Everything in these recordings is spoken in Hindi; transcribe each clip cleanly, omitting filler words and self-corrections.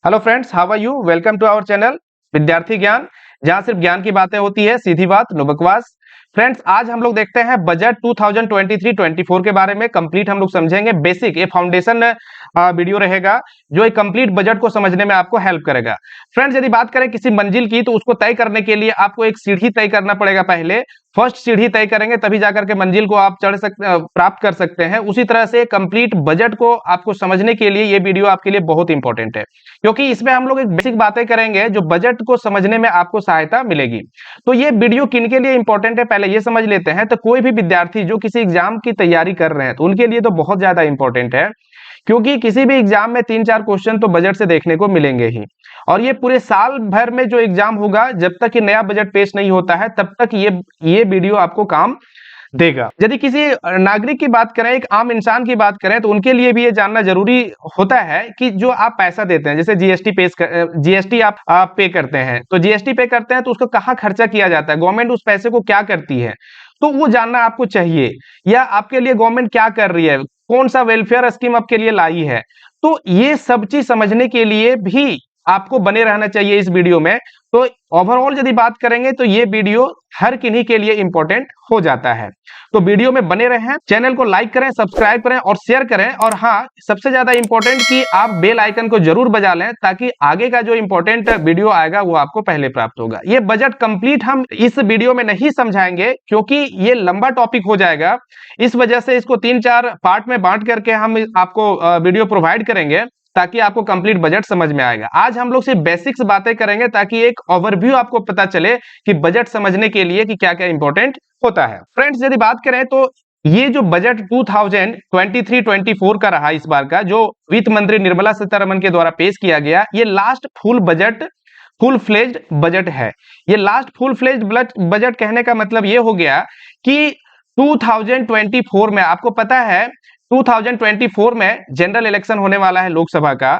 Hello friends, how are you? Welcome to our channel Vidyarthi Gyan, जहां सिर्फ ज्ञान की बातें होती है, सीधी बात, नो बकवास। फ्रेंड्स, आज हम लोग देखते हैं बजट 2023-24 के बारे में। कंप्लीट हम लोग समझेंगे। बेसिक ये फाउंडेशन वीडियो रहेगा जो एक कंप्लीट बजट को समझने में आपको हेल्प करेगा। फ्रेंड्स, यदि बात करें किसी मंजिल की, तो उसको तय करने के लिए आपको एक सीढ़ी तय करना पड़ेगा। पहले फर्स्ट सीढ़ी तय करेंगे, तभी जाकर के मंजिल को आप प्राप्त कर सकते हैं। उसी तरह से कंप्लीट बजट को आपको समझने के लिए ये वीडियो आपके लिए बहुत इंपॉर्टेंट है, क्योंकि इसमें हम लोग एक बेसिक बातें करेंगे जो बजट को समझने में आपको सहायता मिलेगी। तो ये वीडियो किन के लिए इंपॉर्टेंट है, पहले ये समझ लेते हैं। तो कोई भी विद्यार्थी जो किसी एग्जाम की तैयारी कर रहे हैं, तो उनके लिए तो बहुत ज्यादा इंपॉर्टेंट है, क्योंकि किसी भी एग्जाम में 3-4 क्वेश्चन तो बजट से देखने को मिलेंगे ही। और ये पूरे साल भर में जो एग्जाम होगा, जब तक ये नया बजट पेश नहीं होता है, तब तक ये वीडियो आपको काम देगा। यदि किसी नागरिक की बात करें, एक आम इंसान की बात करें, तो उनके लिए भी ये जानना जरूरी होता है कि जो आप पैसा देते हैं, जैसे जीएसटी आप पे करते हैं, तो जीएसटी पे करते हैं तो उसको कहाँ खर्चा किया जाता है, गवर्नमेंट उस पैसे को क्या करती है, तो वो जानना आपको चाहिए। या आपके लिए गवर्नमेंट क्या कर रही है, कौन सा वेलफेयर स्कीम आपके लिए लाई है, तो ये सब चीज समझने के लिए भी आपको बने रहना चाहिए इस वीडियो में। तो ओवरऑल यदि बात करेंगे, तो ये वीडियो हर किन्हीं के लिए इंपॉर्टेंट हो जाता है। तो वीडियो में बने रहें, चैनल को लाइक करें, सब्सक्राइब करें और शेयर करें। और हाँ, सबसे ज्यादा इंपॉर्टेंट कि आप बेल आइकन को जरूर बजा लें, ताकि आगे का जो इंपॉर्टेंट वीडियो आएगा वो आपको पहले प्राप्त होगा। ये बजट कंप्लीट हम इस वीडियो में नहीं समझाएंगे, क्योंकि ये लंबा टॉपिक हो जाएगा। इस वजह से इसको 3-4 पार्ट में बांट करके हम आपको वीडियो प्रोवाइड करेंगे, ताकि आपको कंप्लीट बजट समझ में आएगा। आज हम लोग सिर्फ बेसिक्स बातें करेंगे, ताकि एक ओवरव्यू आपको पता चले कि बजट समझने के लिए कि क्या क्या इंपॉर्टेंट होता है। फ्रेंड्स, यदि बात करें तो ये जो बजट 2023-24 का रहा, इस बार का जो वित्त मंत्री निर्मला सीतारमण के द्वारा पेश किया गया, ये लास्ट फुल फ्लेज्ड बजट है। ये लास्ट फुल फ्लेज्ड बजट कहने का मतलब ये हो गया कि 2024 में, आपको पता है 2024 में जनरल इलेक्शन होने वाला है लोकसभा का।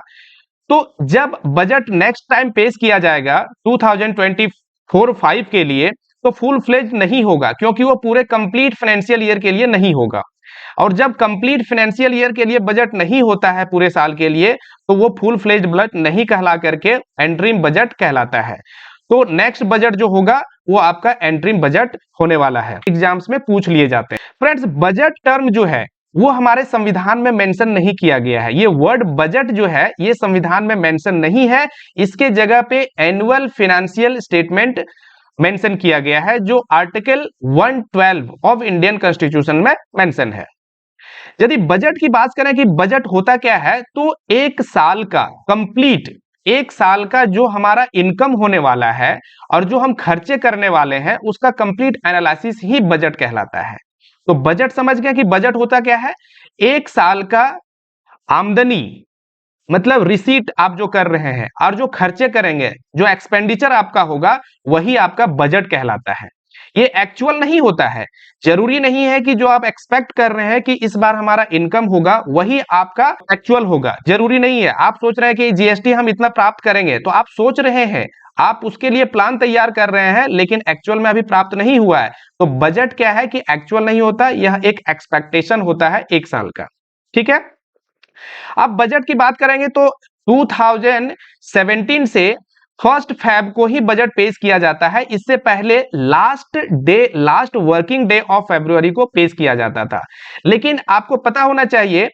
तो जब बजट नेक्स्ट टाइम पेश किया जाएगा 2024-5 के लिए, तो फुल फ्लेज नहीं होगा, क्योंकि वो पूरे कंप्लीट फाइनेंशियल ईयर के लिए नहीं होगा। और जब कंप्लीट फाइनेंशियल ईयर के लिए बजट नहीं होता है पूरे साल के लिए, तो वो फुल फ्लेज बजट नहीं कहला करके एंट्रीम बजट कहलाता है। तो नेक्स्ट बजट जो होगा वो आपका एंट्रीम बजट होने वाला है, एग्जाम्स में पूछ लिए जाते हैं। फ्रेंड्स, बजट टर्म जो है वो हमारे संविधान में मेंशन नहीं किया गया है। ये वर्ड बजट जो है ये संविधान में मेंशन नहीं है। इसके जगह पे एनुअल फाइनेंशियल स्टेटमेंट मेंशन किया गया है, जो आर्टिकल 112 ऑफ इंडियन कॉन्स्टिट्यूशन में मेंशन है। यदि बजट की बात करें कि बजट होता क्या है, तो एक साल का कंप्लीट, एक साल का जो हमारा इनकम होने वाला है और जो हम खर्चे करने वाले हैं, उसका कंप्लीट एनालिसिस ही बजट कहलाता है। तो बजट समझ गए कि बजट होता क्या है? एक साल का आमदनी, मतलब रिसीट आप जो कर रहे हैं, और जो खर्चे करेंगे, जो एक्सपेंडिचर आपका होगा, वही आपका बजट कहलाता है। ये एक्चुअल नहीं होता है। जरूरी नहीं है कि जो आप एक्सपेक्ट कर रहे हैं कि इस बार हमारा इनकम होगा वही आपका एक्चुअल होगा, जरूरी नहीं है। आप सोच रहे हैं कि जीएसटी हम इतना प्राप्त करेंगे, तो आप सोच रहे हैं, आप उसके लिए प्लान तैयार कर रहे हैं, लेकिन एक्चुअल में अभी प्राप्त नहीं हुआ है। तो बजट क्या है कि एक्चुअल नहीं होता, यह एक एक्सपेक्टेशन होता है एक साल का। ठीक है। अब बजट की बात करेंगे तो 2017 से 1 फरवरी को ही बजट पेश किया जाता है। इससे पहले last working day of February को पेश किया जाता था। लेकिन आपको पता होना चाहिए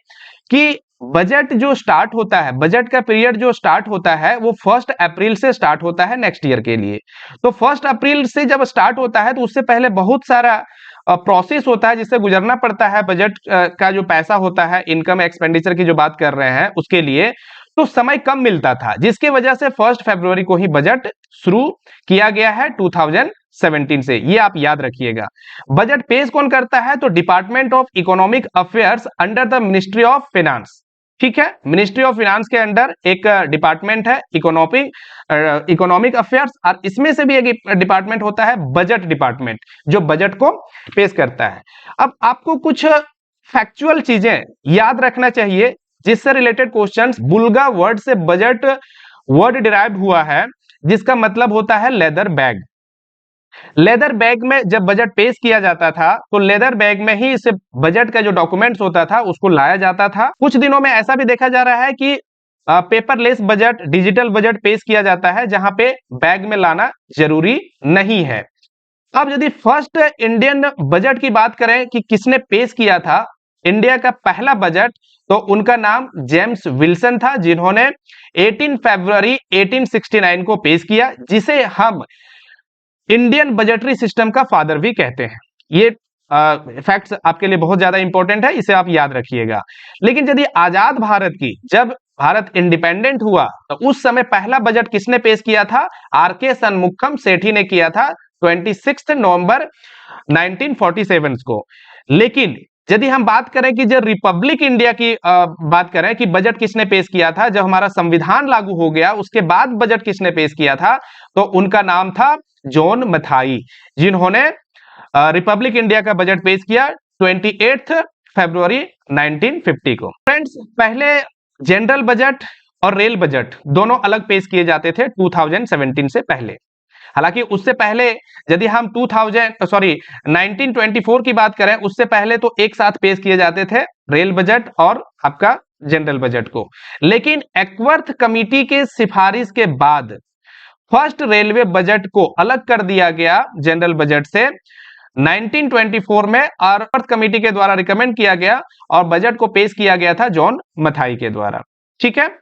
कि बजट जो स्टार्ट होता है, बजट का पीरियड जो स्टार्ट होता है, वो 1 अप्रैल से स्टार्ट होता है नेक्स्ट ईयर के लिए। तो 1 अप्रैल से जब स्टार्ट होता है, तो उससे पहले बहुत सारा प्रोसेस होता है जिससे गुजरना पड़ता है। बजट का जो पैसा होता है, इनकम एक्सपेंडिचर की जो बात कर रहे हैं उसके लिए, तो समय कम मिलता था, जिसकी वजह से 1 फरवरी को ही बजट शुरू किया गया है 2017 से। ये आप याद रखिएगा। बजट पेश कौन करता है? तो department of economic affairs under the ministry of finance. ठीक है, मिनिस्ट्री ऑफ फाइनेंस के अंडर एक डिपार्टमेंट है इकोनॉमिक अफेयर्स, और इसमें से भी एक डिपार्टमेंट होता है बजट डिपार्टमेंट, जो बजट को पेश करता है। अब आपको कुछ फैक्चुअल चीजें याद रखना चाहिए, जिससे रिलेटेड क्वेश्चंस। बुल्गा वर्ड से बजट वर्ड डिराइव हुआ है, जिसका मतलब होता है लेदर बैग। लेदर बैग में जब बजट पेश किया जाता था, तो लेदर बैग में ही इस बजट का जो डॉक्यूमेंट्स होता था उसको लाया जाता था। कुछ दिनों में ऐसा भी देखा जा रहा है कि पेपरलेस बजट, डिजिटल बजट पेश किया जाता है, जहां पे बैग में लाना जरूरी नहीं है। अब यदि फर्स्ट इंडियन बजट की बात करें कि किसने पेश किया था इंडिया का पहला बजट, तो उनका नाम जेम्स विल्सन था, जिन्होंने 18 फरवरी 1869 को पेश किया, जिसे हम इंडियन बजटरी सिस्टम का फादर भी कहते हैं। ये फैक्ट्स आपके लिए बहुत ज्यादा इंपॉर्टेंट है, इसे आप याद रखिएगा। लेकिन यदि आजाद भारत की, जब भारत इंडिपेंडेंट हुआ, तो उस समय पहला बजट किसने पेश किया था? आर के शनमुखम सेठी ने किया था 26 नवंबर 1947 को। लेकिन यदि हम बात करें कि जब रिपब्लिक इंडिया की बात करें कि बजट किसने पेश किया था, जब हमारा संविधान लागू हो गया उसके बाद बजट किसने पेश किया था, तो उनका नाम था जॉन मथाई, जिन्होंने रिपब्लिक इंडिया का बजट पेश किया 28 फरवरी 1950 को। फ्रेंड्स, पहले जनरल बजट और रेल बजट दोनों अलग पेश किए जाते थे 2017 से पहले। हालांकि उससे पहले यदि हम 1924 की बात करें, उससे पहले तो एक साथ पेश किए जाते थे रेल बजट और आपका जनरल बजट को। लेकिन एक्वर्थ कमेटी के सिफारिश के बाद फर्स्ट रेलवे बजट को अलग कर दिया गया जनरल बजट से 1924 में, और एक्वर्थ कमेटी के द्वारा रिकमेंड किया गया और बजट को पेश किया गया था जॉन मथाई के द्वारा। ठीक है।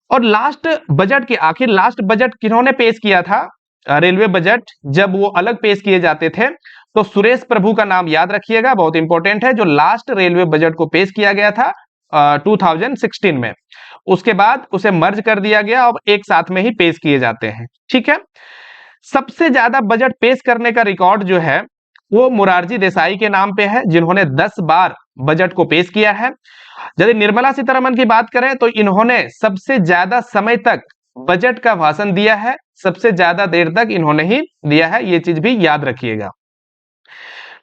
और लास्ट बजट के आखिर लास्ट बजट किन्होंने पेश किया था रेलवे बजट, जब वो अलग पेश किए जाते थे, तो सुरेश प्रभु का नाम याद रखिएगा, बहुत इंपॉर्टेंट है, जो लास्ट रेलवे बजट को पेश किया गया था 2016 में। उसके बाद उसे मर्ज कर दिया गया, अब एक साथ में ही पेश किए जाते हैं। ठीक है। सबसे ज्यादा बजट पेश करने का रिकॉर्ड जो है वो मोरारजी देसाई के नाम पे है, जिन्होंने 10 बार बजट को पेश किया है। यदि निर्मला सीतारमण की बात करें तो इन्होंने सबसे ज्यादा समय तक बजट का भाषण दिया है, सबसे ज्यादा देर तक इन्होंने ही दिया है, ये चीज भी याद रखिएगा।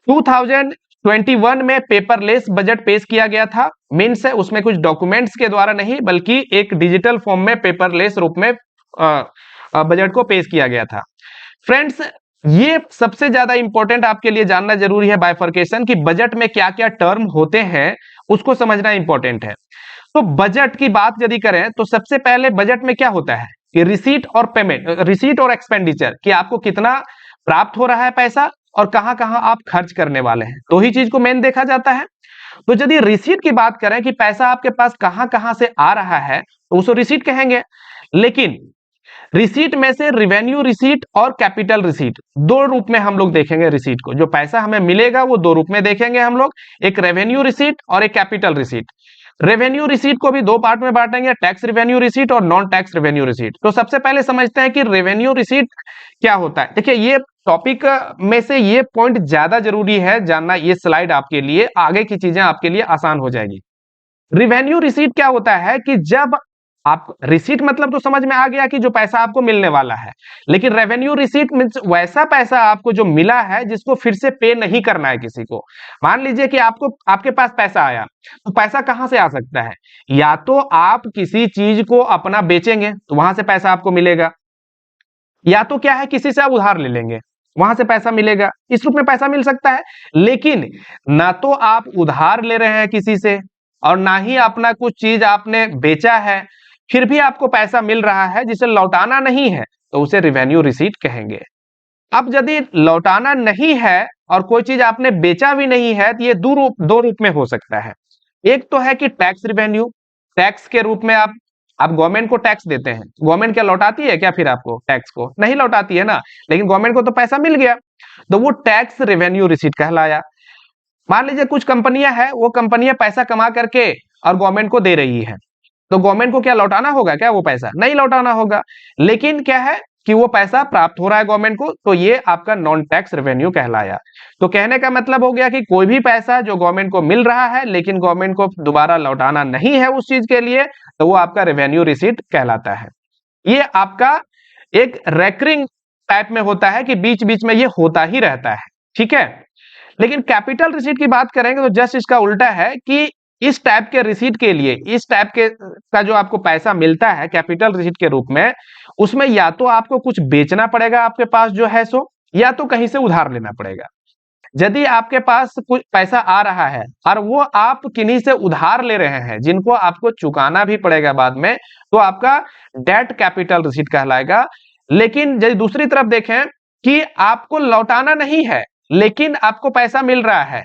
2021 में पेपरलेस बजट पेश किया गया था, मीन्स है उसमें कुछ डॉक्यूमेंट्स के द्वारा नहीं बल्कि एक डिजिटल फॉर्म में पेपरलेस रूप में बजट को पेश किया गया था। फ्रेंड्स, ये सबसे ज्यादा इंपॉर्टेंट आपके लिए जानना जरूरी है, बाइफर्केशन की बजट में क्या क्या टर्म होते हैं उसको समझना इंपॉर्टेंट है। तो बजट की बात यदि करें तो सबसे पहले बजट में क्या होता है कि रिसीट और पेमेंट, रिसीट और एक्सपेंडिचर, कि आपको कितना प्राप्त हो रहा है पैसा और कहां कहां आप खर्च करने वाले हैं, दो ही चीज को मेन देखा जाता है। तो यदि रिसीट की बात करें कि पैसा आपके पास कहां कहां से आ रहा है तो उसको रिसीट कहेंगे। लेकिन रिसीट में से रिवेन्यू रिसीट और कैपिटल रिसीट दो रूप में हम लोग देखेंगे रिसीट को, जो पैसा हमें मिलेगा वो दो रूप में देखेंगे हम लोग, एक रेवेन्यू रिसीट और एक कैपिटल रिसीट। रेवेन्यू रिसीट को भी दो पार्ट में बांटेंगे, टैक्स रेवेन्यू रिसीट और नॉन टैक्स रेवेन्यू रिसीट। तो सबसे पहले समझते हैं कि रेवेन्यू रिसीट क्या होता है। देखिए, ये टॉपिक में से ये पॉइंट ज्यादा जरूरी है जानना, ये स्लाइड आपके लिए, आगे की चीजें आपके लिए आसान हो जाएगी। रेवेन्यू रिसीट क्या होता है कि जब आप, रिसीट मतलब तो समझ में आ गया कि जो पैसा आपको मिलने वाला है, लेकिन रेवेन्यू रिसीट मींस वैसा पैसा आपको जो मिला है जिसको फिर से पे नहीं करना है किसी को। मान लीजिए कि आपको, आपके पास पैसा आया, तो पैसा कहां से आ सकता है? या तो आप किसी चीज को अपना बेचेंगे तो वहां से पैसा आपको मिलेगा, या तो क्या है किसी से आप उधार ले लेंगे, वहां से पैसा मिलेगा, इस रूप में पैसा मिल सकता है। लेकिन ना तो आप उधार ले रहे हैं किसी से और ना ही अपना कुछ चीज आपने बेचा है, फिर भी आपको पैसा मिल रहा है जिसे लौटाना नहीं है, तो उसे रेवेन्यू रिसीट कहेंगे। अब यदि लौटाना नहीं है और कोई चीज आपने बेचा भी नहीं है, तो ये दो रूप में हो सकता है। एक तो है कि टैक्स रेवेन्यू, टैक्स के रूप में आप गवर्नमेंट को टैक्स देते हैं, गवर्नमेंट क्या लौटाती है क्या? फिर आपको टैक्स को नहीं लौटाती है ना, लेकिन गवर्नमेंट को तो पैसा मिल गया, तो वो टैक्स रेवेन्यू रिसीट कहलाया। मान लीजिए कुछ कंपनियां हैं, वो कंपनियां पैसा कमा करके और गवर्नमेंट को दे रही है, तो गवर्नमेंट को क्या लौटाना होगा क्या? वो पैसा नहीं लौटाना होगा, लेकिन क्या है कि वो पैसा प्राप्त हो रहा है गवर्नमेंट को, तो ये आपका नॉन टैक्स रेवेन्यू कहलाया। तो कहने का मतलब हो गया कि कोई भी पैसा जो गवर्नमेंट को मिल रहा है लेकिन गवर्नमेंट को दोबारा लौटाना नहीं है उस चीज के लिए, तो वो आपका रेवेन्यू रिसीट कहलाता है। ये आपका एक रेकरिंग टाइप में होता है कि बीच बीच में ये होता ही रहता है। ठीक है। लेकिन कैपिटल रिसीट की बात करेंगे तो जस्ट इसका उल्टा है कि इस टाइप के रिसीट के लिए, इस टाइप के का जो आपको पैसा मिलता है कैपिटल रिसीट के रूप में, उसमें या तो आपको कुछ बेचना पड़ेगा आपके पास जो है सो, या तो कहीं से उधार लेना पड़ेगा। यदि आपके पास कुछ पैसा आ रहा है और वो आप किन्हीं से उधार ले रहे हैं जिनको आपको चुकाना भी पड़ेगा बाद में, तो आपका डेट कैपिटल रिसीट कहलाएगा। लेकिन यदि दूसरी तरफ देखें कि आपको लौटाना नहीं है लेकिन आपको पैसा मिल रहा है,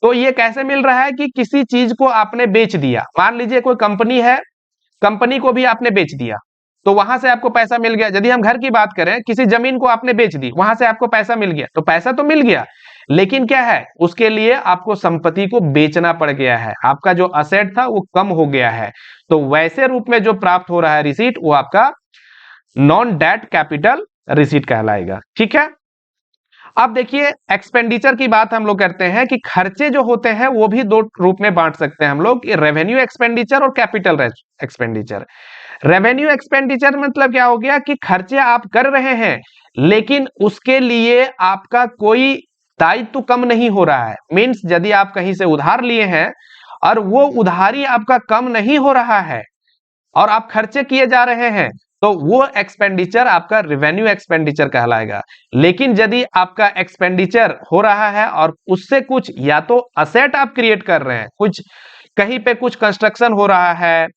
तो ये कैसे मिल रहा है कि किसी चीज को आपने बेच दिया। मान लीजिए कोई कंपनी है, कंपनी को भी आपने बेच दिया तो वहां से आपको पैसा मिल गया। यदि हम घर की बात करें, किसी जमीन को आपने बेच दी, वहां से आपको पैसा मिल गया, तो पैसा तो मिल गया लेकिन क्या है, उसके लिए आपको संपत्ति को बेचना पड़ गया है, आपका जो असेट था वो कम हो गया है। तो वैसे रूप में जो प्राप्त हो रहा है रिसीट, वो आपका नॉन डेट कैपिटल रिसीट कहलाएगा। ठीक है। अब देखिए एक्सपेंडिचर की बात हम लोग करते हैं कि खर्चे जो होते हैं वो भी दो रूप में बांट सकते हैं हम लोग, रेवेन्यू एक्सपेंडिचर और कैपिटल एक्सपेंडिचर। रेवेन्यू एक्सपेंडिचर मतलब क्या हो गया कि खर्चे आप कर रहे हैं लेकिन उसके लिए आपका कोई दायित्व कम नहीं हो रहा है। मीन्स यदि आप कहीं से उधार लिए हैं और वो उधारी आपका कम नहीं हो रहा है और आप खर्चे किए जा रहे हैं, तो वो एक्सपेंडिचर आपका रेवेन्यू एक्सपेंडिचर कहलाएगा। लेकिन यदि आपका एक्सपेंडिचर हो रहा है और उससे कुछ या तो असेट आप क्रिएट कर रहे हैं, कुछ कहीं पे कुछ कंस्ट्रक्शन हो रहा है,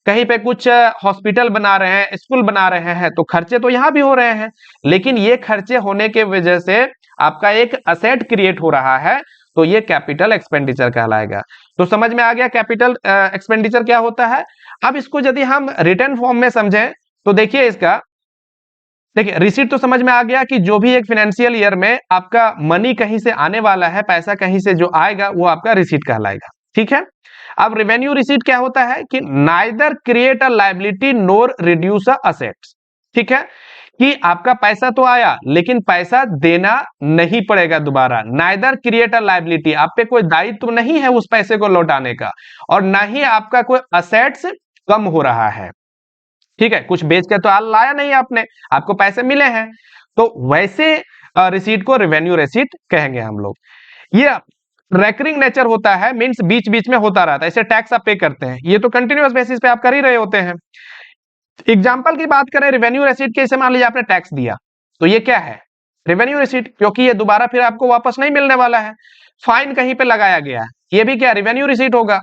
कहीं पे कुछ हॉस्पिटल बना रहे हैं, स्कूल बना रहे हैं, तो खर्चे तो यहां भी हो रहे हैं। लेकिन ये खर्चे होने के वजह से आपका एक असेट क्रिएट हो रहा है, तो ये कैपिटल एक्सपेंडिचर कहलाएगा। तो समझ में आ गया कैपिटल एक्सपेंडिचर क्या होता है। अब इसको यदि हम रिटर्न फॉर्म में समझें तो देखिए इसका, देखिए रिसीट तो समझ में आ गया कि जो भी एक फाइनेंशियल ईयर में आपका मनी कहीं से आने वाला है, पैसा कहीं से जो आएगा वो आपका रिसीट कहलाएगा। ठीक है। अब रेवेन्यू रिसीट क्या होता है कि neither create a liability NOR reduce a assets. ठीक है, कि आपका पैसा तो आया लेकिन पैसा देना नहीं पड़ेगा दोबारा। नाइदर क्रिएट अ लायबिलिटी, आप पे कोई दायित्व नहीं है उस पैसे को लौटाने का, और ना ही आपका कोई असेट्स कम हो रहा है। ठीक है, कुछ बेच के तो लाया नहीं आपने, आपको पैसे मिले हैं, तो वैसे रिसीट को रेवेन्यू रिसीट कहेंगे हम लोग। ये रेकरिंग नेचर होता है, मींस बीच बीच में होता रहता है। ऐसे टैक्स आप पे करते हैं, ये तो कंटिन्यूअस बेसिस पे आप कर ही रहे होते हैं। एग्जाम्पल की बात करें रेवेन्यू रिसीट के, मान लीजिए आपने टैक्स दिया, तो ये क्या है, रेवेन्यू रिसीट, क्योंकि ये दोबारा फिर आपको वापस नहीं मिलने वाला है। फाइन कहीं पे लगाया गया है, ये भी क्या रेवेन्यू रिसीट होगा।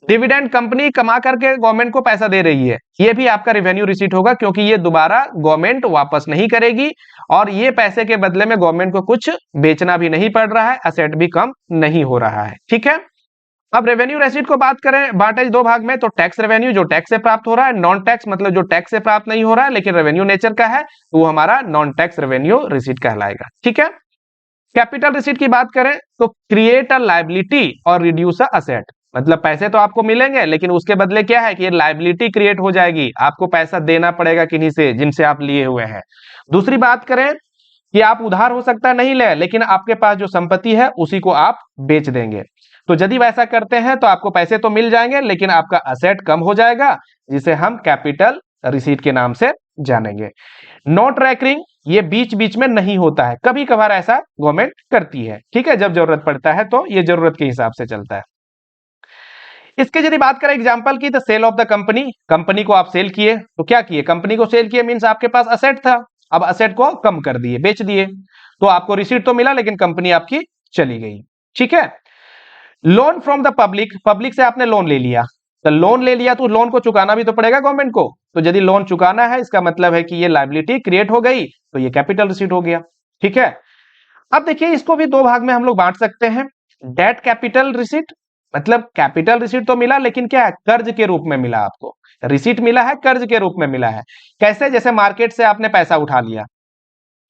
डिविडेंड कंपनी कमा करके गवर्नमेंट को पैसा दे रही है, ये भी आपका रेवेन्यू रिसीट होगा, क्योंकि ये दोबारा गवर्नमेंट वापस नहीं करेगी और ये पैसे के बदले में गवर्नमेंट को कुछ बेचना भी नहीं पड़ रहा है, असेट भी कम नहीं हो रहा है। ठीक है। अब रेवेन्यू रिसीट को बात करें, बांटे दो भाग में, तो टैक्स रेवेन्यू जो टैक्स से प्राप्त हो रहा है, नॉन टैक्स मतलब जो टैक्स से प्राप्त नहीं हो रहा है लेकिन रेवेन्यू नेचर का है, वो हमारा नॉन टैक्स रेवेन्यू रिसीट कहलाएगा। ठीक है। कैपिटल रिसीट की बात करें तो क्रिएट अ लायबिलिटी और रिड्यूस अ असेट, मतलब पैसे तो आपको मिलेंगे लेकिन उसके बदले क्या है कि ये लायबिलिटी क्रिएट हो जाएगी, आपको पैसा देना पड़ेगा किन्हीं से जिनसे आप लिए हुए हैं। दूसरी बात करें कि आप उधार हो सकता नहीं ले, लेकिन आपके पास जो संपत्ति है उसी को आप बेच देंगे, तो यदि वैसा करते हैं तो आपको पैसे तो मिल जाएंगे लेकिन आपका असेट कम हो जाएगा, जिसे हम कैपिटल रिसीट के नाम से जानेंगे। नॉट रेकरिंग, ये बीच बीच में नहीं होता है, कभी कभार ऐसा गवर्नमेंट करती है। ठीक है, जब जरूरत पड़ता है तो ये जरूरत के हिसाब से चलता है। इसके यदि बात करें एग्जांपल की, तो sale of the company, company को आप सेल किए, तो क्या किए, कंपनी को सेल किए मींस आपके पास असेट था, अब असेट को कम कर दिए, बेच दिए, तो आपको रिसीट तो मिला लेकिन कंपनी आपकी चली गई। ठीक है। Loan from the public, public से आपने लोन ले लिया, तो लोन ले लिया तो लोन को चुकाना भी तो पड़ेगा गवर्नमेंट को, तो यदि लोन चुकाना है इसका मतलब है कि ये लायबिलिटी क्रिएट हो गई, तो ये कैपिटल रिसीट हो गया। ठीक है। अब देखिए इसको भी दो भाग में हम लोग बांट सकते हैं। डेट कैपिटल रिसीट, मतलब कैपिटल रिसीट तो मिला लेकिन क्या है, कर्ज के रूप में मिला आपको, रिसीट मिला है कर्ज के रूप में मिला है। कैसे, जैसे मार्केट से आपने पैसा उठा लिया,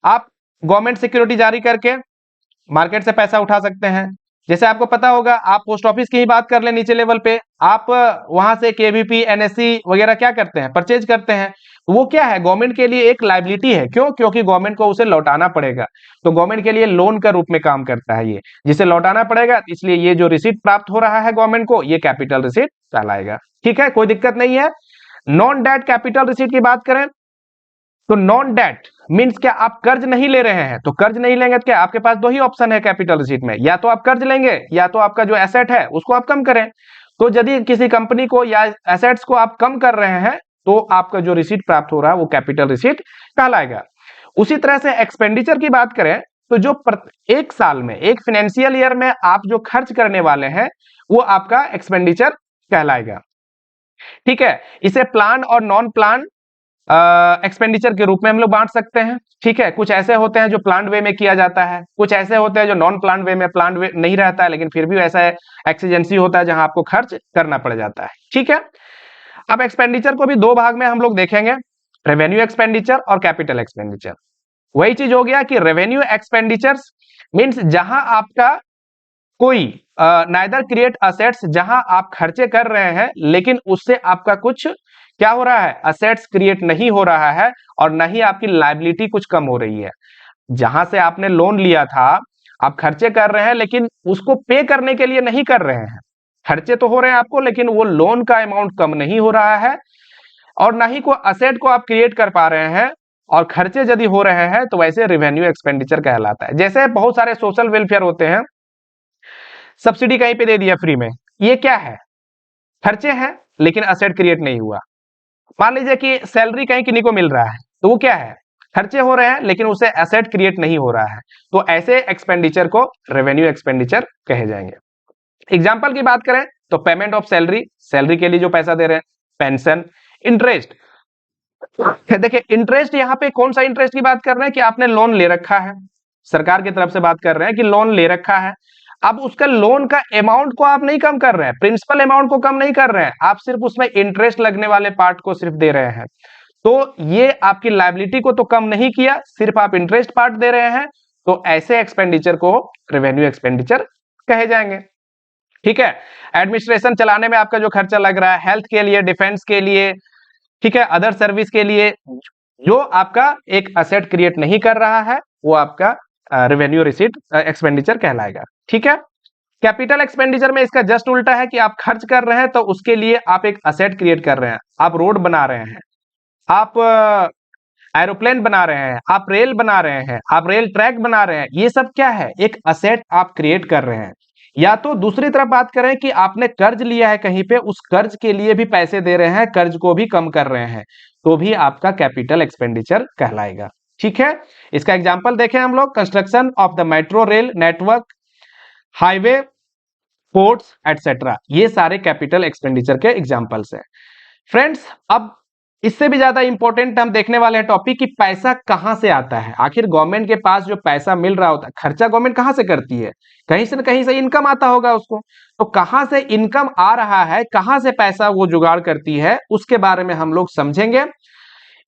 आप गवर्नमेंट सिक्योरिटी जारी करके मार्केट से पैसा उठा सकते हैं। जैसे आपको पता होगा, आप पोस्ट ऑफिस की ही बात कर ले, नीचे लेवल पे आप वहां से केवीपी एनएससी वगैरह क्या करते हैं, परचेज करते हैं, वो क्या है, गवर्नमेंट के लिए एक लायबिलिटी है। क्यों, क्योंकि गवर्नमेंट को उसे लौटाना पड़ेगा, तो गवर्नमेंट के लिए लोन का रूप में काम करता है ये, जिसे लौटाना पड़ेगा, इसलिए ये जो रिसीट प्राप्त हो रहा है गवर्नमेंट को, ये कैपिटल रिसीट कहलाएगा। ठीक है, कोई दिक्कत नहीं है। नॉन डेट कैपिटल रिसीट की बात करें तो नॉन डेट मींस क्या, आप कर्ज नहीं ले रहे हैं, तो कर्ज नहीं लेंगे तो क्या, आपके पास दो ही ऑप्शन है कैपिटल रिसीट में, या तो आप कर्ज लेंगे या तो आपका जो एसेट है उसको आप कम करें। तो यदि किसी कंपनी को या एसेट्स को आप कम कर रहे हैं तो आपका जो रिसीट प्राप्त हो रहा है वो कैपिटल रिसीट कहलाएगा। उसी तरह से एक्सपेंडिचर की बात करें तो जो एक साल में, एक फाइनेंशियल ईयर में आप जो खर्च करने वाले हैं वो आपका एक्सपेंडिचर कहलाएगा। ठीक है, इसे प्लान और नॉन प्लान एक्सपेंडिचर के रूप में हम लोग बांट सकते हैं। ठीक है, कुछ ऐसे होते हैं जो प्लान वे में किया जाता है, कुछ ऐसे होते हैं जो नॉन प्लान वे में, प्लान वे नहीं रहता है लेकिन फिर भी ऐसा एक्सीजेंसी होता है जहां आपको खर्च करना पड़ जाता है। ठीक है, अब एक्सपेंडिचर को भी दो भाग में हम लोग देखेंगे, रेवेन्यू एक्सपेंडिचर और कैपिटल एक्सपेंडिचर। वही चीज हो गया कि रेवेन्यू एक्सपेंडिचर्स मींस जहां आपका कोई नाइदर क्रिएट असेट्स, जहां आप खर्चे कर रहे हैं लेकिन उससे आपका कुछ क्या हो रहा है, असेट्स क्रिएट नहीं हो रहा है और न ही आपकी लायबिलिटी कुछ कम हो रही है। जहां से आपने लोन लिया था, आप खर्चे कर रहे हैं लेकिन उसको पे करने के लिए नहीं कर रहे हैं, खर्चे तो हो रहे हैं आपको लेकिन वो लोन का अमाउंट कम नहीं हो रहा है और ना ही कोई असेट को आप क्रिएट कर पा रहे हैं और खर्चे यदि हो रहे हैं तो वैसे रेवेन्यू एक्सपेंडिचर कहलाता है। जैसे बहुत सारे सोशल वेलफेयर होते हैं, सब्सिडी कहीं पे दे दिया फ्री में, ये क्या है, खर्चे हैं लेकिन असेट क्रिएट नहीं हुआ। मान लीजिए कि सैलरी कहीं किन्हीं को मिल रहा है तो वो क्या है, खर्चे हो रहे हैं लेकिन उसे एसेट क्रिएट नहीं हो रहा है, तो ऐसे एक्सपेंडिचर को रेवेन्यू एक्सपेंडिचर कहे जाएंगे। एग्जांपल की बात करें तो पेमेंट ऑफ सैलरी, सैलरी के लिए जो पैसा दे रहे हैं, पेंशन, इंटरेस्ट। देखिए इंटरेस्ट, यहाँ पे कौन सा इंटरेस्ट की बात कर रहे हैं कि आपने लोन ले रखा है, सरकार की तरफ से बात कर रहे हैं कि लोन ले रखा है। अब उसका लोन का अमाउंट को आप नहीं कम कर रहे हैं, प्रिंसिपल अमाउंट को कम नहीं कर रहे हैं, आप सिर्फ उसमें इंटरेस्ट लगने वाले पार्ट को सिर्फ दे रहे हैं, तो ये आपकी लायबिलिटी को तो कम नहीं किया, सिर्फ आप इंटरेस्ट पार्ट दे रहे हैं, तो ऐसे एक्सपेंडिचर को रेवेन्यू एक्सपेंडिचर कहे जाएंगे। ठीक है, एडमिनिस्ट्रेशन चलाने में आपका जो खर्चा लग रहा है, हेल्थ के लिए, डिफेंस के लिए, ठीक है, अदर सर्विस के लिए, जो आपका एक असेट क्रिएट नहीं कर रहा है वो आपका रेवेन्यू रिसीट एक्सपेंडिचर कहलाएगा। ठीक है, कैपिटल एक्सपेंडिचर में इसका जस्ट उल्टा है कि आप खर्च कर रहे हैं तो उसके लिए आप एक असेट क्रिएट कर रहे हैं, आप रोड बना रहे हैं, आप एरोप्लेन बना रहे हैं, आप रेल बना रहे हैं, आप रेल ट्रैक बना रहे हैं, ये सब क्या है, एक असेट आप क्रिएट कर रहे हैं। या तो दूसरी तरफ बात करें कि आपने कर्ज लिया है कहीं पे, उस कर्ज के लिए भी पैसे दे रहे हैं, कर्ज को भी कम कर रहे हैं, तो भी आपका कैपिटल एक्सपेंडिचर कहलाएगा। ठीक है, इसका एग्जांपल देखें हम लोग, construction of the metro rail network, highway, ports etcetera, ये सारे कैपिटल एक्सपेंडिचर के एग्जांपल्स हैं। फ्रेंड्स, अब इससे भी ज्यादा इंपॉर्टेंट हम देखने वाले हैं टॉपिक कि पैसा कहां से आता है। आखिर गवर्नमेंट के पास जो पैसा मिल रहा होता है, खर्चा गवर्नमेंट कहां से करती है, कहीं से न कहीं से इनकम आता होगा उसको, तो कहां से इनकम आ रहा है, कहां से पैसा वो जुगाड़ करती है, उसके बारे में हम लोग समझेंगे।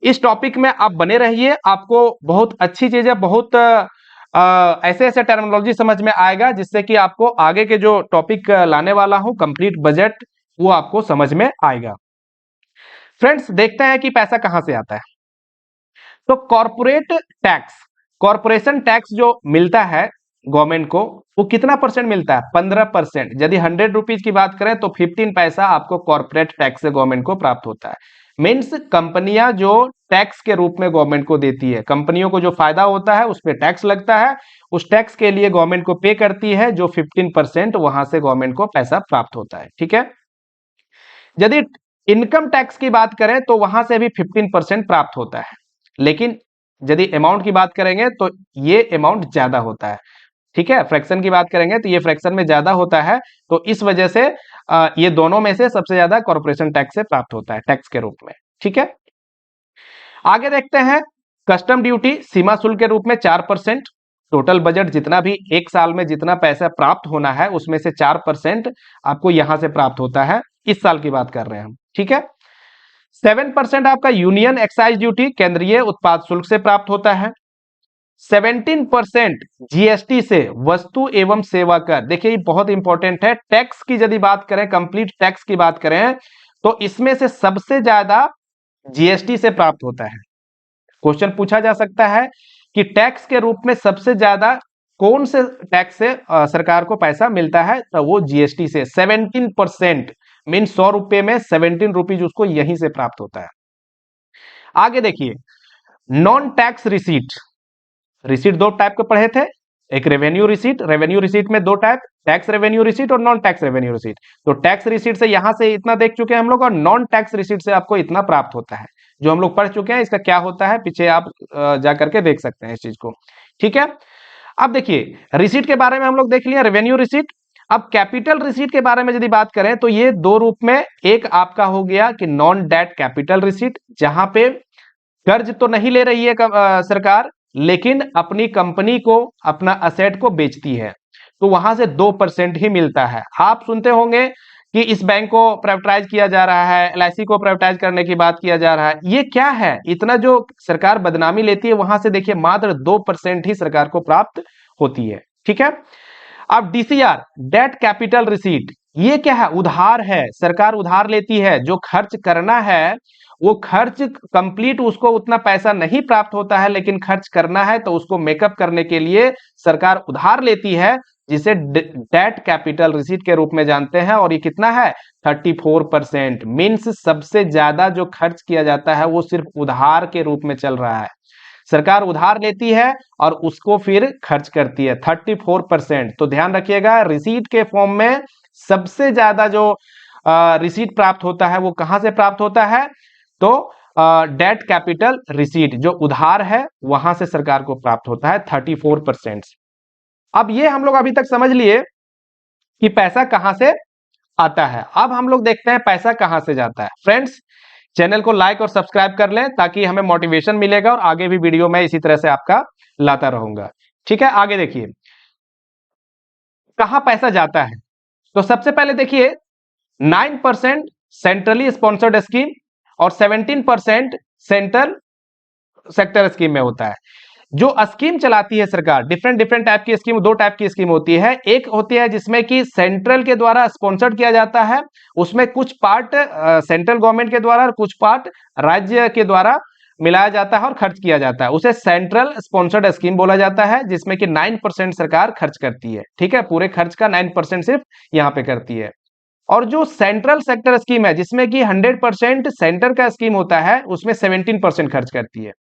इस टॉपिक में आप बने रहिए, आपको बहुत अच्छी चीजें, बहुत ऐसे ऐसे टर्मिनोलॉजी समझ में आएगा जिससे कि आपको आगे के जो टॉपिक लाने वाला हूं, कंप्लीट बजट, वो आपको समझ में आएगा। फ्रेंड्स, देखते हैं कि पैसा कहां से आता है। तो कॉर्पोरेट टैक्स, कॉर्पोरेशन टैक्स जो मिलता है गवर्नमेंट को, वो कितना परसेंट मिलता है, 15%। यदि 100 रुपीज की बात करें तो 15 पैसा आपको कॉर्पोरेट टैक्स से गवर्नमेंट को प्राप्त होता है। मीन्स कंपनियां जो टैक्स के रूप में गवर्नमेंट को देती है, कंपनियों को जो फायदा होता है उस पर टैक्स लगता है, उस टैक्स के लिए गवर्नमेंट को पे करती है, जो 15% वहां से गवर्नमेंट को पैसा प्राप्त होता है। ठीक है, यदि इनकम टैक्स की बात करें तो वहां से भी 15% प्राप्त होता है, लेकिन यदि अमाउंट की बात करेंगे तो ये अमाउंट ज्यादा होता है। ठीक है, फ्रैक्शन की बात करेंगे तो ये फ्रैक्शन में ज्यादा होता है, तो इस वजह से ये दोनों में से सबसे ज्यादा कॉर्पोरेशन टैक्स से प्राप्त होता है, टैक्स के रूप में। ठीक है, आगे देखते हैं, कस्टम ड्यूटी सीमा शुल्क के रूप में 4%, टोटल बजट जितना भी एक साल में जितना पैसा प्राप्त होना है उसमें से 4% आपको यहां से प्राप्त होता है, इस साल की बात कर रहे हैं हम। ठीक है, 7% आपका यूनियन एक्साइज ड्यूटी, केंद्रीय उत्पाद शुल्क से प्राप्त होता है। 17% जीएसटी से, वस्तु एवं सेवा कर। देखिए ये बहुत इंपॉर्टेंट है, टैक्स की यदि बात करें, कंप्लीट टैक्स की बात करें तो इसमें से सबसे ज्यादा जीएसटी से प्राप्त होता है। क्वेश्चन पूछा जा सकता है कि टैक्स के रूप में सबसे ज्यादा कौन से टैक्स से सरकार को पैसा मिलता है, तो वो जीएसटी से 17%, मीन 100 रुपए में 17 रुपीज उसको यहीं से प्राप्त होता है। आगे देखिए, नॉन टैक्स रिसीट, रिसीट दो टाइप के पढ़े थे, एक रेवेन्यू रिसीट, रेवेन्यू रिसीट में दो टाइप, टैक्स रेवेन्यू रिसीट और नॉन टैक्स रेवेन्यू रिसीट। तो टैक्स रिसीट से यहां से इतना देख चुके हैं हम लोग, और नॉन टैक्स रिसीट से आपको इतना प्राप्त होता है, जो हम लोग पढ़ चुके हैं। इसका क्या होता है पीछे आप जा करके देख सकते हैं इस चीज को। ठीक है, अब देखिए रिसीट के बारे में हम लोग देख लिया, रेवेन्यू रिसीट। अब कैपिटल रिसीट के बारे में यदि बात करें तो ये दो रूप में, एक आपका हो गया कि नॉन डेट कैपिटल रिसीट, जहां पे कर्ज तो नहीं ले रही है सरकार, लेकिन अपनी कंपनी को, अपना असेट को बेचती है, तो वहां से 2% ही मिलता है। आप सुनते होंगे कि इस बैंक को प्राइवेटाइज किया जा रहा है, एलआईसी को प्राइवेटाइज करने की बात किया जा रहा है। ये क्या है, इतना जो सरकार बदनामी लेती है, वहां से देखिए मात्र 2% ही सरकार को प्राप्त होती है। ठीक है। अब डीसीआर, डेट कैपिटल रिसीट, ये क्या है, उधार है, सरकार उधार लेती है, जो खर्च करना है वो खर्च कंप्लीट, उसको उतना पैसा नहीं प्राप्त होता है, लेकिन खर्च करना है तो उसको मेकअप करने के लिए सरकार उधार लेती है, जिसे डेट कैपिटल रिसीट के रूप में जानते हैं। और ये कितना है, 34%। मीन्स सबसे ज्यादा जो खर्च किया जाता है वो सिर्फ उधार के रूप में चल रहा है। सरकार उधार लेती है और उसको फिर खर्च करती है, 34%। तो ध्यान रखिएगा, रिसीट के फॉर्म में सबसे ज्यादा जो रिसीट प्राप्त होता है वो कहां से प्राप्त होता है, तो डेट कैपिटल रिसीट, जो उधार है वहां से सरकार को प्राप्त होता है 34%। अब ये हम लोग अभी तक समझ लिए कि पैसा कहां से आता है। अब हम लोग देखते हैं पैसा कहां से जाता है। फ्रेंड्स, चैनल को लाइक और सब्सक्राइब कर लें ताकि हमें मोटिवेशन मिलेगा और आगे भी वीडियो में इसी तरह से आपका लाता रहूंगा। ठीक है, आगे देखिए कहां पैसा जाता है। तो सबसे पहले देखिए 9% सेंट्रली स्पॉन्सर्ड स्कीम और 17% सेंट्रल सेक्टर स्कीम में होता है। जो स्कीम चलाती है सरकार, डिफरेंट डिफरेंट टाइप की स्कीम, दो टाइप की स्कीम होती है। एक होती है जिसमें कि सेंट्रल के द्वारा स्पॉन्सर्ड किया जाता है, उसमें कुछ पार्ट सेंट्रल गवर्नमेंट के द्वारा और कुछ पार्ट राज्य के द्वारा मिलाया जाता है और खर्च किया जाता है, उसे सेंट्रल स्पॉन्सर्ड स्कीम बोला जाता है, जिसमें कि 9% सरकार खर्च करती है। ठीक है, पूरे खर्च का 9% सिर्फ यहाँ पे करती है। और जो सेंट्रल सेक्टर स्कीम है, जिसमें कि 100% सेंटर का स्कीम होता है, उसमें 17% खर्च करती है।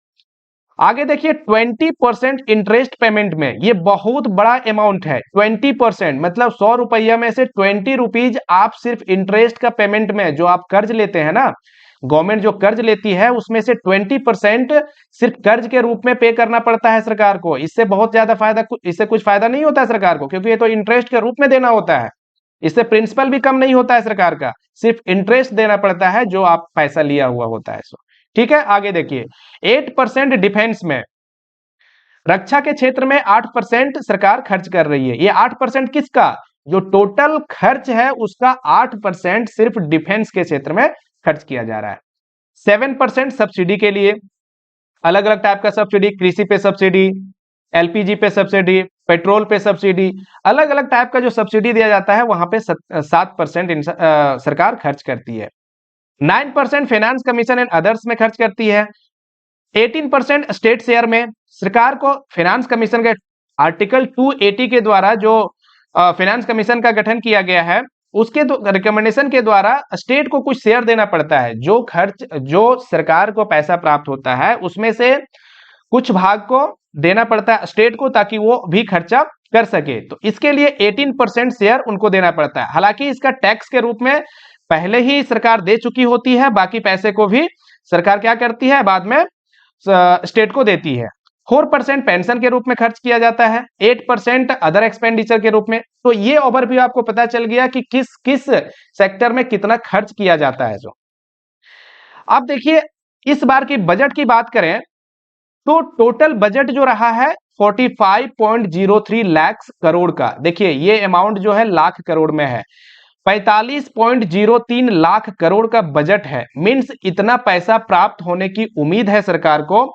आगे देखिए 20% इंटरेस्ट पेमेंट में, ये बहुत बड़ा अमाउंट है। 20% मतलब 100 रुपया में से 20 रुपीज आप सिर्फ इंटरेस्ट का पेमेंट में, जो आप कर्ज लेते हैं ना, गवर्नमेंट जो कर्ज लेती है उसमें से 20% सिर्फ कर्ज के रूप में पे करना पड़ता है सरकार को। इससे बहुत ज्यादा फायदा, इससे कुछ फायदा नहीं होता है सरकार को, क्योंकि ये तो इंटरेस्ट के रूप में देना होता है। इससे प्रिंसिपल भी कम नहीं होता है सरकार का, सिर्फ इंटरेस्ट देना पड़ता है जो आप पैसा लिया हुआ होता है सो। ठीक है, आगे देखिए 8% डिफेंस में, रक्षा के क्षेत्र में 8% सरकार खर्च कर रही है। ये 8% किसका, जो टोटल खर्च है उसका 8% सिर्फ डिफेंस के क्षेत्र में खर्च किया जा रहा है। 7% सब्सिडी के लिए, अलग अलग टाइप का सब्सिडी, कृषि पे सब्सिडी, एलपीजी पे सब्सिडी, पेट्रोल पे सब्सिडी, अलग अलग टाइप का जो सब्सिडी दिया जाता है वहां पे 7% सरकार खर्च करती है। 9% फाइनेंस कमीशन एंड अदर्स में खर्च करती है। 18% स्टेट शेयर में, सरकार को फाइनेंस कमीशन के आर्टिकल 280 के द्वारा जो फाइनेंस कमीशन का गठन किया गया है, उसके रिकमेंडेशन के द्वारा स्टेट को कुछ शेयर देना पड़ता है। जो खर्च, जो सरकार को पैसा प्राप्त होता है उसमें से कुछ भाग को देना पड़ता है स्टेट को, ताकि वो भी खर्चा कर सके। तो इसके लिए 18% शेयर उनको देना पड़ता है। हालांकि इसका टैक्स के रूप में पहले ही सरकार दे चुकी होती है, बाकी पैसे को भी सरकार क्या करती है, बाद में स्टेट को देती है। 4% पेंशन के रूप में खर्च किया जाता है, 8% अदर एक्सपेंडिचर के रूप में। तो ये ओवरव्यू आपको पता चल गया कि किस किस सेक्टर में कितना खर्च किया जाता है। जो अब देखिए इस बार की बजट की बात करें तो टोटल बजट जो रहा है 45.03 लाख करोड़ का। देखिए ये अमाउंट जो है लाख करोड़ में है, 45.03 लाख करोड़ का बजट है। मींस इतना पैसा प्राप्त होने की उम्मीद है सरकार को,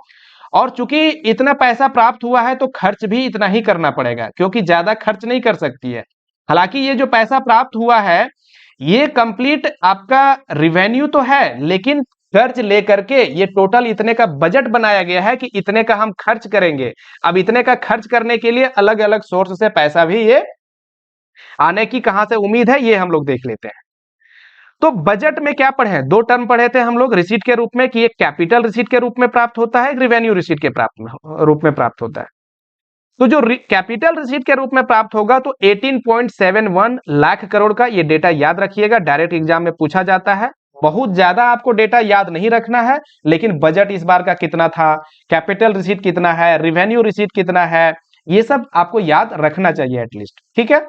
और चूंकि इतना पैसा प्राप्त हुआ है तो खर्च भी इतना ही करना पड़ेगा, क्योंकि ज्यादा खर्च नहीं कर सकती है। हालांकि ये जो पैसा प्राप्त हुआ है ये कंप्लीट आपका रिवेन्यू तो है, लेकिन कर्ज लेकर के ये टोटल इतने का बजट बनाया गया है कि इतने का हम खर्च करेंगे। अब इतने का खर्च करने के लिए अलग अलग सोर्स से पैसा भी ये आने की कहां से उम्मीद है, ये हम लोग देख लेते हैं। तो बजट में क्या पढ़े, दो टर्म पढ़े थे हम लोग रिसीट के रूप में, कि एक कैपिटल रिसीट के रूप में प्राप्त होता है, एक रिवेन्यू रिसीट के रूप में प्राप्त होता है। तो जो कैपिटल रिसीट के रूप में प्राप्त होगा तो 18.71 लाख करोड़ का, ये डेटा याद रखिएगा, डायरेक्ट एग्जाम में पूछा जाता है। बहुत ज्यादा आपको डेटा याद नहीं रखना है, लेकिन बजट इस बार का कितना था, कैपिटल रिसीट कितना है, रिवेन्यू रिसीट कितना है, ये सब आपको याद रखना चाहिए एटलीस्ट, ठीक है।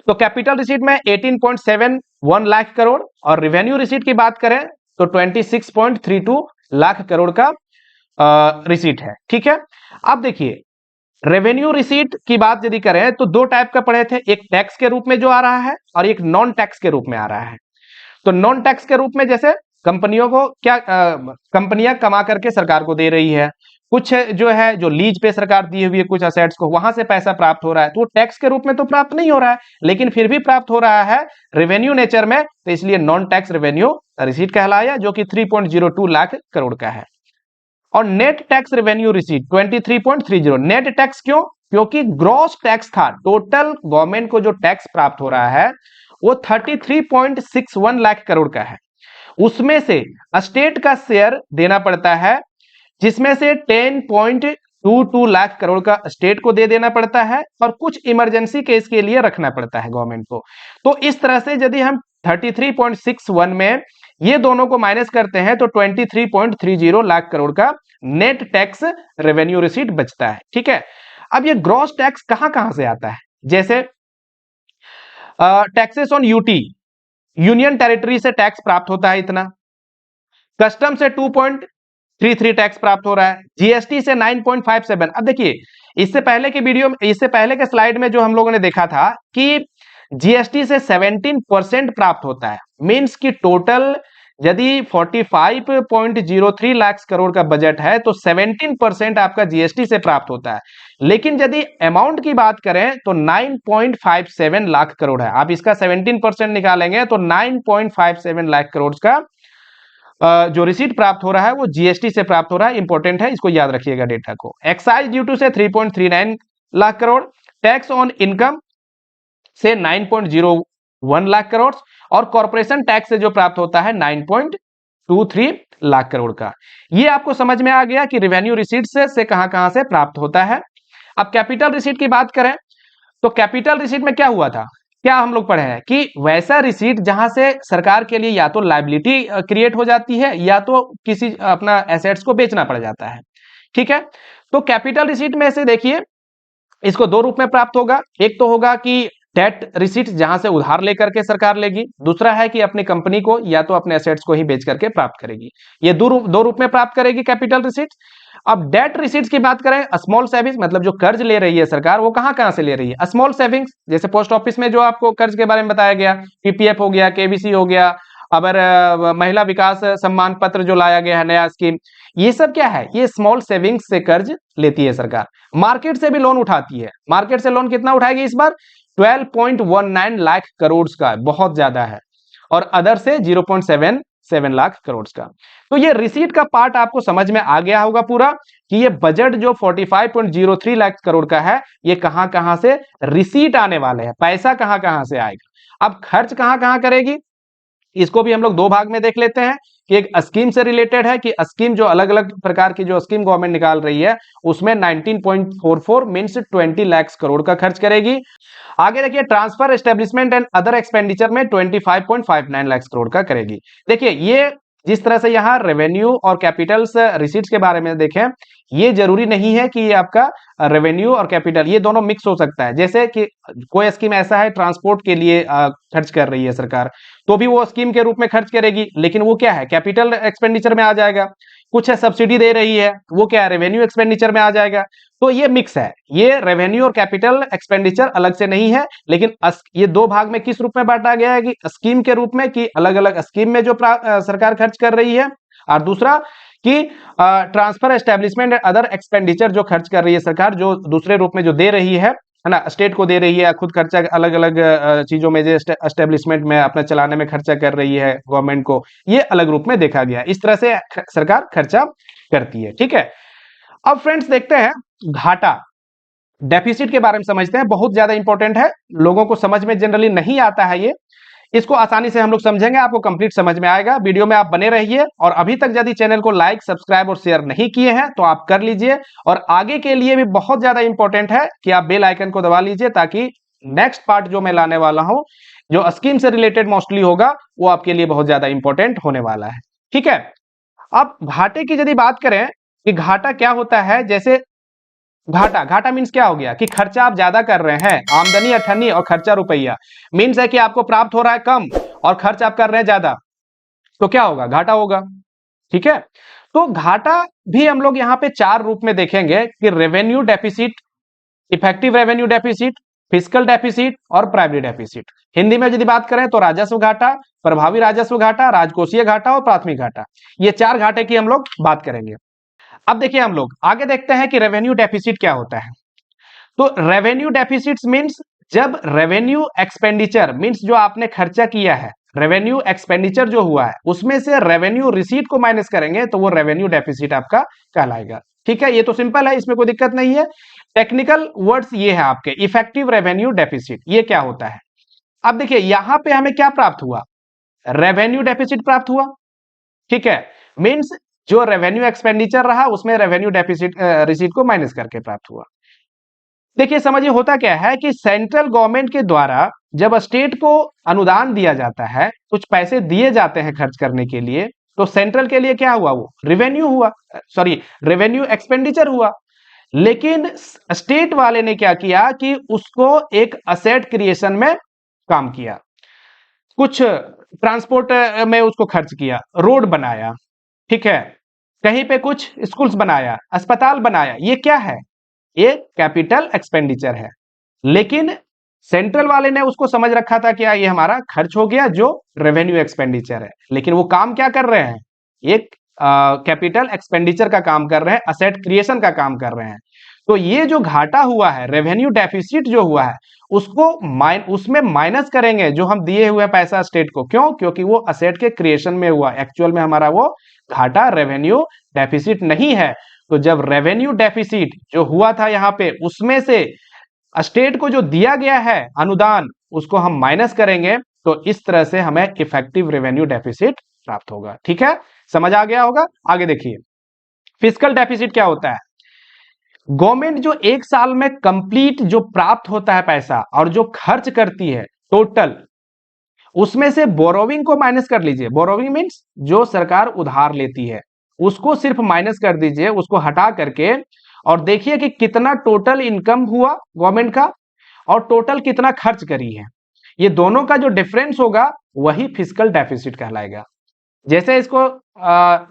तो कैपिटल रिसीट में 18.71 लाख करोड़ और रेवेन्यू रिसीट की बात करें तो 26.32 लाख करोड़ का रिसीट है, ठीक है। अब देखिए रेवेन्यू रिसीट की बात यदि करें तो दो टाइप का पढ़े थे, एक टैक्स के रूप में जो आ रहा है और एक नॉन टैक्स के रूप में आ रहा है। तो नॉन टैक्स के रूप में जैसे कंपनियों को क्या कंपनियां कमा करके सरकार को दे रही है, कुछ जो है जो लीज पे सरकार दी हुई है कुछ असेट्स को, वहां से पैसा प्राप्त हो रहा है, तो टैक्स के रूप में तो प्राप्त नहीं हो रहा है, लेकिन फिर भी प्राप्त हो रहा है रेवेन्यू नेचर में, तो इसलिए नॉन टैक्स रेवेन्यू रिसीट कहलाया, जो कि 3.02 लाख करोड़ का है। और net tax revenue receipt 23.30। Net tax क्यों? क्योंकि ग्रॉस टैक्स था, टोटल गवर्नमेंट को जो टैक्स प्राप्त हो रहा है वो 33.61 लाख करोड़ का है, उसमें से स्टेट का शेयर देना पड़ता है, जिसमें से 10.22 लाख करोड़ का स्टेट को दे देना पड़ता है और कुछ इमरजेंसी केस के लिए रखना पड़ता है गवर्नमेंट को। तो इस तरह से यदि हम 33.61 में ये दोनों को माइनस करते हैं तो 23.30 लाख करोड़ का नेट टैक्स रेवेन्यू रिसीट बचता है, ठीक है। अब ये ग्रॉस टैक्स कहां से आता है? जैसे taxes on UT, union territory से टैक्स प्राप्त होता है इतना, कस्टम से 2.33 टैक्स प्राप्त हो रहा है, जीएसटी से 9.57। अब देखिए इससे पहले के वीडियो में, इससे पहले के स्लाइड में जो हम लोगों ने देखा था कि जीएसटी से 17% प्राप्त होता है, मींस कि टोटल यदि 45.03 लाख करोड़ का बजट है तो 17% आपका जीएसटी से प्राप्त होता है। लेकिन यदि अमाउंट की बात करें तो 9.57 लाख करोड़ है, आप इसका 17% निकालेंगे तो 9.57 लाख करोड़ का जो रिसीट प्राप्त हो रहा है वो जीएसटी से प्राप्त हो रहा है। इंपॉर्टेंट है, इसको याद रखिएगा डेटा को। एक्साइज ड्यूटी से 3.39 lakh crore, tax on income से 9.01 लाख करोड़ और कॉर्पोरेशन टैक्स से जो प्राप्त होता है 9.23 लाख करोड़ का। ये आपको समझ में आ गया कि रेवेन्यू रिसीट से कहां से प्राप्त होता है। अब कैपिटल रिसीट की बात करें तो कैपिटल रिसीट में क्या हुआ था, क्या हम लोग पढ़े हैं कि वैसा रिसीट जहां से सरकार के लिए या तो लायबिलिटी क्रिएट हो जाती है या तो किसी अपना एसेट्स को बेचना पड़ जाता है, ठीक है। तो कैपिटल रिसीट में से देखिए इसको दो रूप में प्राप्त होगा, एक तो होगा कि डेट रिसीट जहां से उधार लेकर के सरकार लेगी, दूसरा है कि अपनी कंपनी को या तो अपने एसेट्स को ही बेच करके प्राप्त करेगी। ये दो रूप में प्राप्त करेगी कैपिटल रिसीट। अब डेट रिसीट्स की बात करें, स्मॉल सेविंग्स मतलब जो कर्ज ले रही है सरकार वो कहां से ले रही है, स्मॉल सेविंग्स, जैसे पोस्ट ऑफिस में जो आपको कर्ज के बारे में बताया गया, पीपीएफ हो गया, केवीसी हो गया, अगर महिला विकास सम्मान पत्र जो लाया गया है नया स्कीम, ये सब क्या है, ये स्मॉल सेविंग्स से कर्ज लेती है सरकार। मार्केट से भी लोन उठाती है, मार्केट से लोन कितना उठाएगी इस बार, 12.19 लाख करोड़ का, बहुत ज्यादा है, और अदर से 0.77 लाख करोड़ का। तो ये रिसीट का पार्ट आपको समझ में आ गया होगा पूरा कि ये बजट जो 45.03 लाख करोड़ का है ये कहां से रिसीट आने वाले हैं, पैसा कहां से आएगा। अब खर्च कहां करेगी, इसको भी हम लोग दो भाग में देख लेते हैं कि एक स्कीम से रिलेटेड है कि स्कीम जो अलग अलग प्रकार की जो स्कीम गवर्नमेंट निकाल रही है उसमें 19.44 मींस 20 लाख करोड़ का खर्च करेगी। आगे देखिए transfer establishment and other expenditure में 25.59 लाख करोड़ का करेगी। देखिए ये जिस तरह से यहाँ रेवेन्यू और कैपिटल्स रिसीट्स के बारे में देखें, ये जरूरी नहीं है कि ये आपका रेवेन्यू और कैपिटल ये दोनों मिक्स हो सकता है। जैसे कि कोई स्कीम ऐसा है ट्रांसपोर्ट के लिए खर्च कर रही है सरकार, तो भी वो स्कीम के रूप में खर्च करेगी, लेकिन वो क्या है कैपिटल एक्सपेंडिचर में आ जाएगा। कुछ है सब्सिडी दे रही है, वो क्या है रेवेन्यू एक्सपेंडिचर में आ जाएगा। तो ये मिक्स है, ये रेवेन्यू और कैपिटल एक्सपेंडिचर अलग से नहीं है, लेकिन ये दो भाग में किस रूप में बांटा गया है कि स्कीम के रूप में कि अलग अलग स्कीम में जो सरकार खर्च कर रही है, और दूसरा कि ट्रांसफर एस्टेब्लिशमेंट अदर एक्सपेंडिचर जो खर्च कर रही है सरकार, जो दूसरे रूप में जो दे रही है ना, स्टेट को दे रही है, खुद खर्चा अलग अलग चीजों में जो एस्टेब्लिशमेंट में अपना चलाने में खर्चा कर रही है गवर्नमेंट को, ये अलग रूप में देखा गया। इस तरह से सरकार खर्चा करती है, ठीक है। अब फ्रेंड्स देखते हैं घाटा डेफिसिट के बारे में समझते हैं, बहुत ज्यादा इंपॉर्टेंट है, लोगों को समझ में जनरली नहीं आता है ये, इसको आसानी से हम लोग समझेंगे, आपको कंप्लीट समझ में आएगा। वीडियो में आप बने रहिए, और अभी तक यदि चैनल को लाइक सब्सक्राइब और शेयर नहीं किए हैं तो आप कर लीजिए, और आगे के लिए भी बहुत ज्यादा इंपॉर्टेंट है कि आप बेल आइकन को दबा लीजिए, ताकि नेक्स्ट पार्ट जो मैं लाने वाला हूं जो स्कीम से रिलेटेड मोस्टली होगा वो आपके लिए बहुत ज्यादा इंपॉर्टेंट होने वाला है, ठीक है। अब घाटे की यदि बात करें कि घाटा क्या होता है, जैसे घाटा, घाटा मीन्स क्या हो गया कि खर्चा आप ज्यादा कर रहे हैं, आमदनी अठन्नी और खर्चा रुपया, मीन्स है कि आपको प्राप्त हो रहा है कम और खर्च आप कर रहे हैं ज्यादा, तो क्या होगा, घाटा होगा। ठीक है, तो घाटा भी हम लोग यहाँ पे चार रूप में देखेंगे कि revenue deficit, effective revenue deficit, fiscal deficit और प्राइमरी डेफिसिट। हिंदी में यदि बात करें तो राजस्व घाटा, प्रभावी राजस्व घाटा, राजकोषीय घाटा और प्राथमिक घाटा, ये चार घाटे की हम लोग बात करेंगे। अब देखिए हम लोग आगे देखते हैं कि रेवेन्यू डेफिसिट क्या होता है। तो रेवेन्यू डेफिसिट मींस जब रेवेन्यू एक्सपेंडिचर मींस जो आपने खर्चा किया है, रेवेन्यू एक्सपेंडिचर जो हुआ है उसमें से रेवेन्यू रिसीट को माइनस करेंगे तो वो रेवेन्यू डेफिसिट आपका कहलाएगा। ठीक है, ये तो सिंपल है, इसमें कोई दिक्कत नहीं है। टेक्निकल वर्ड्स ये है आपके, इफेक्टिव रेवेन्यू डेफिसिट ये क्या होता है। अब देखिए यहां पे हमें क्या प्राप्त हुआ, रेवेन्यू डेफिसिट प्राप्त हुआ। ठीक है, मींस जो रेवेन्यू एक्सपेंडिचर रहा उसमें रेवेन्यू डेफिसिट रिसीट को माइनस करके प्राप्त हुआ। देखिए समझिए होता क्या है कि सेंट्रल गवर्नमेंट के द्वारा जब स्टेट को अनुदान दिया जाता है, कुछ पैसे दिए जाते हैं खर्च करने के लिए, तो सेंट्रल के लिए क्या हुआ, वो रेवेन्यू हुआ, सॉरी रेवेन्यू एक्सपेंडिचर हुआ। लेकिन स्टेट वाले ने क्या किया कि उसको एक असेट क्रिएशन में काम किया, कुछ ट्रांसपोर्ट में उसको खर्च किया, रोड बनाया, ठीक है, कहीं पे कुछ स्कूल्स बनाया, अस्पताल बनाया, ये क्या है, ये कैपिटल एक्सपेंडिचर है। लेकिन सेंट्रल वाले ने उसको समझ रखा था कि ये हमारा खर्च हो गया जो रेवेन्यू एक्सपेंडिचर है, लेकिन वो काम क्या कर रहे हैं, एक कैपिटल एक्सपेंडिचर का काम कर रहे हैं, असेट क्रिएशन का काम कर रहे हैं। तो ये जो घाटा हुआ है, रेवेन्यू डेफिसिट जो हुआ है, उसको उसमें माइनस करेंगे जो हम दिए हुए पैसा स्टेट को, क्यों, क्योंकि वो असेट के क्रिएशन में हुआ, एक्चुअल में हमारा वो घाटा रेवेन्यू डेफिसिट नहीं है। तो जब रेवेन्यू डेफिसिट जो हुआ था यहाँ पे, उसमें से स्टेट को जो दिया गया है अनुदान, उसको हम माइनस करेंगे, तो इस तरह से हमें इफेक्टिव रेवेन्यू डेफिसिट प्राप्त होगा। ठीक है, समझ आ गया होगा। आगे देखिए फिस्कल डेफिसिट क्या होता है। गवर्नमेंट जो एक साल में कंप्लीट जो प्राप्त होता है पैसा और जो खर्च करती है टोटल, उसमें से बोरोविंग को माइनस कर लीजिए। बोरोविंग मीन्स जो सरकार उधार लेती है उसको सिर्फ माइनस कर दीजिए, उसको हटा करके, और देखिए कि कितना टोटल इनकम हुआ गवर्नमेंट का और टोटल कितना खर्च करी है। ये दोनों का जो डिफरेंस होगा वही फिस्कल डेफिसिट कहलाएगा। जैसे इसको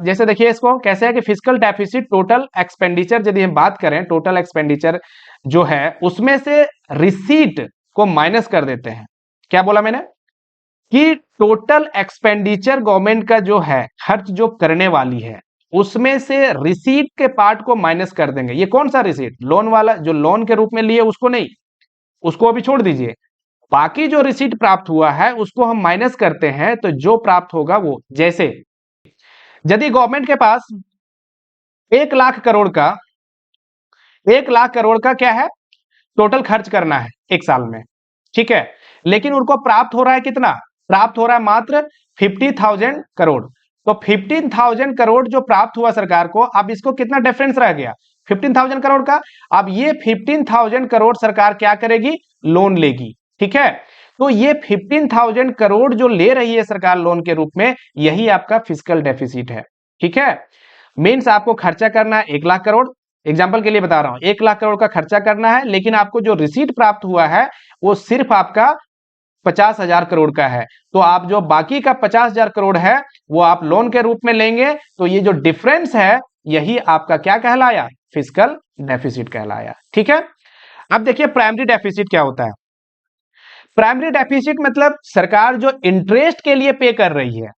जैसे देखिए इसको कैसे है कि फिस्कल डेफिसिट टोटल एक्सपेंडिचर, यदि हम बात करें टोटल एक्सपेंडिचर जो है उसमें से रिसीट को माइनस कर देते हैं। क्या बोला मैंने कि टोटल एक्सपेंडिचर गवर्नमेंट का जो है, खर्च जो करने वाली है, उसमें से रिसीट के पार्ट को माइनस कर देंगे। ये कौन सा रिसीट, लोन वाला, जो लोन के रूप में लिए उसको नहीं, उसको अभी छोड़ दीजिए। बाकी जो रिसीट प्राप्त हुआ है उसको हम माइनस करते हैं, तो जो प्राप्त होगा वो, जैसे यदि गवर्नमेंट के पास 1 लाख करोड़ का 1 लाख करोड़ का क्या है टोटल खर्च करना है एक साल में, ठीक है, लेकिन उनको प्राप्त हो रहा है कितना, प्राप्त हो रहा है मात्र 50,000 करोड़। तो 15,000 करोड़ जो प्राप्त हुआ सरकार को, अब इसको कितना डिफरेंस रह गया 15,000 करोड़ का। अब ये 15,000 करोड़ सरकार क्या करेगी, लोन लेगी। ठीक है, तो ये 15,000 करोड़ जो ले रही है सरकार लोन के रूप में, यही आपका फिस्कल डेफिसिट है। ठीक है, मीन्स आपको खर्चा करना है 1 लाख करोड़, एग्जाम्पल के लिए बता रहा हूं, 1 लाख करोड़ का खर्चा करना है, लेकिन आपको जो रिसीट प्राप्त हुआ है वो सिर्फ आपका 50,000 करोड़ का है। तो आप जो बाकी का 50,000 करोड़ है वो आप लोन के रूप में लेंगे, तो ये जो डिफरेंस है यही आपका क्या कहलाया, फिस्कल डेफिसिट कहलाया। ठीक है, अब देखिए प्राइमरी डेफिसिट क्या होता है। प्राइमरी डेफिसिट मतलब सरकार जो इंटरेस्ट के लिए पे कर रही है,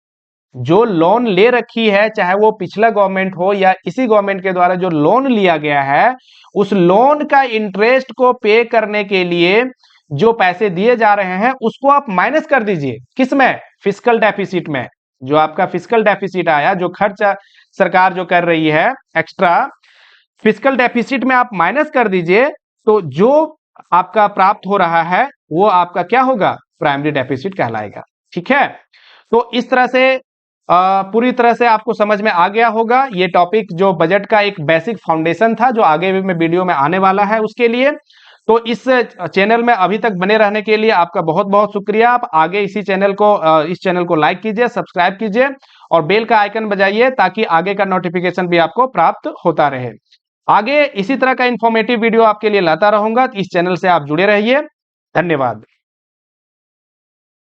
जो लोन ले रखी है, चाहे वो पिछला गवर्नमेंट हो या इसी गवर्नमेंट के द्वारा जो लोन लिया गया है, उस लोन का इंटरेस्ट को पे करने के लिए जो पैसे दिए जा रहे हैं उसको आप माइनस कर दीजिए, किसमें, फिस्कल डेफिसिट में। जो आपका फिस्कल डेफिसिट आया, जो खर्चा सरकार जो कर रही है एक्स्ट्रा, फिस्कल डेफिसिट में आप माइनस कर दीजिए, तो जो आपका प्राप्त हो रहा है वो आपका क्या होगा, प्राइमरी डेफिसिट कहलाएगा। ठीक है, तो इस तरह से पूरी तरह से आपको समझ में आ गया होगा। ये टॉपिक जो बजट का एक बेसिक फाउंडेशन था, जो आगे भी में वीडियो में आने वाला है उसके लिए। तो इस चैनल में अभी तक बने रहने के लिए आपका बहुत बहुत शुक्रिया। आप आगे इस चैनल को लाइक कीजिए, सब्सक्राइब कीजिए और बेल का आइकन बजाइए, ताकि आगे का नोटिफिकेशन भी आपको प्राप्त होता रहे। आगे इसी तरह का इंफॉर्मेटिव वीडियो आपके लिए लाता रहूंगा, तो इस चैनल से आप जुड़े रहिए। धन्यवाद।